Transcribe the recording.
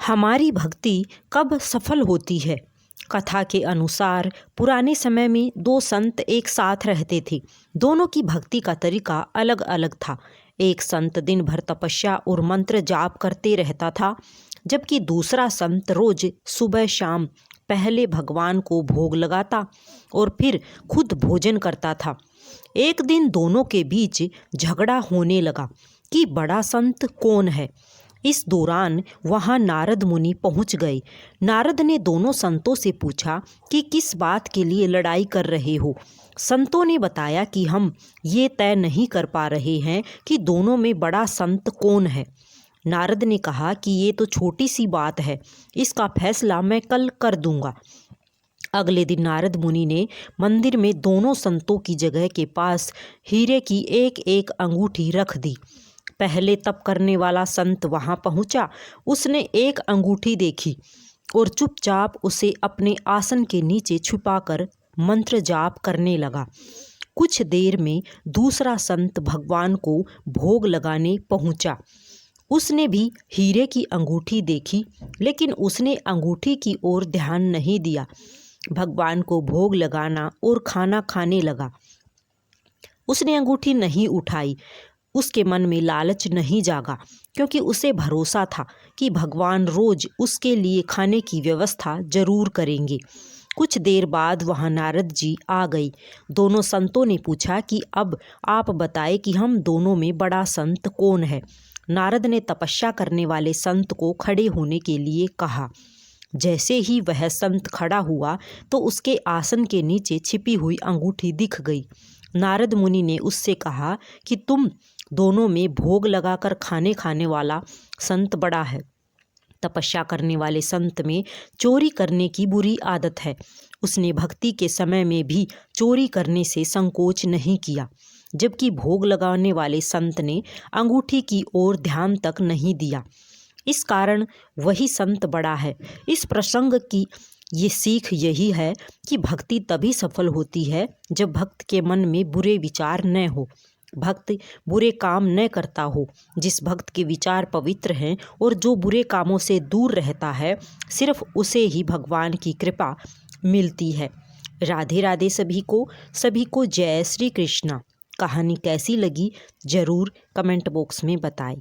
हमारी भक्ति कब सफल होती है। कथा के अनुसार पुराने समय में दो संत एक साथ रहते थे। दोनों की भक्ति का तरीका अलग अलग था। एक संत दिन भर तपस्या और मंत्र जाप करते रहता था, जबकि दूसरा संत रोज सुबह शाम पहले भगवान को भोग लगाता और फिर खुद भोजन करता था। एक दिन दोनों के बीच झगड़ा होने लगा कि बड़ा संत कौन है। इस दौरान वहां नारद मुनि पहुंच गए। नारद ने दोनों संतों से पूछा कि किस बात के लिए लड़ाई कर रहे हो। संतों ने बताया कि हम ये तय नहीं कर पा रहे हैं कि दोनों में बड़ा संत कौन है। नारद ने कहा कि ये तो छोटी सी बात है, इसका फैसला मैं कल कर दूंगा। अगले दिन नारद मुनि ने मंदिर में दोनों संतों की जगह के पास हीरे की एक एक अंगूठी रख दी। पहले तप करने वाला संत वहां पहुंचा। उसने एक अंगूठी देखी और चुपचाप उसे अपने आसन के नीचे छुपाकर मंत्र जाप करने लगा। कुछ देर में दूसरा संत भगवान को भोग लगाने पहुंचा। उसने भी हीरे की अंगूठी देखी, लेकिन उसने अंगूठी की ओर ध्यान नहीं दिया। भगवान को भोग लगाना और खाना खाने लगा। उसने अंगूठी नहीं उठाई। उसके मन में लालच नहीं जागा, क्योंकि उसे भरोसा था कि भगवान रोज उसके लिए खाने की व्यवस्था जरूर करेंगे। कुछ देर बाद वहां नारद जी आ गए। दोनों संतों ने पूछा कि अब आप बताएं कि हम दोनों में बड़ा संत कौन है। नारद ने तपस्या करने वाले संत को खड़े होने के लिए कहा। जैसे ही वह संत खड़ा हुआ तो उसके आसन के नीचे छिपी हुई अंगूठी दिख गई। नारद मुनि ने उससे कहा कि तुम दोनों में भोग लगाकर खाने वाला संत बड़ा है। तपस्या करने वाले संत में चोरी करने की बुरी आदत है। उसने भक्ति के समय में भी चोरी करने से संकोच नहीं किया, जबकि भोग लगाने वाले संत ने अंगूठी की ओर ध्यान तक नहीं दिया। इस कारण वही संत बड़ा है। इस प्रसंग की ये सीख यही है कि भक्ति तभी सफल होती है जब भक्त के मन में बुरे विचार न हो, भक्त बुरे काम न करता हो। जिस भक्त के विचार पवित्र हैं और जो बुरे कामों से दूर रहता है, सिर्फ उसे ही भगवान की कृपा मिलती है। राधे राधे सभी को जय श्री कृष्णा। कहानी कैसी लगी जरूर कमेंट बॉक्स में बताएं।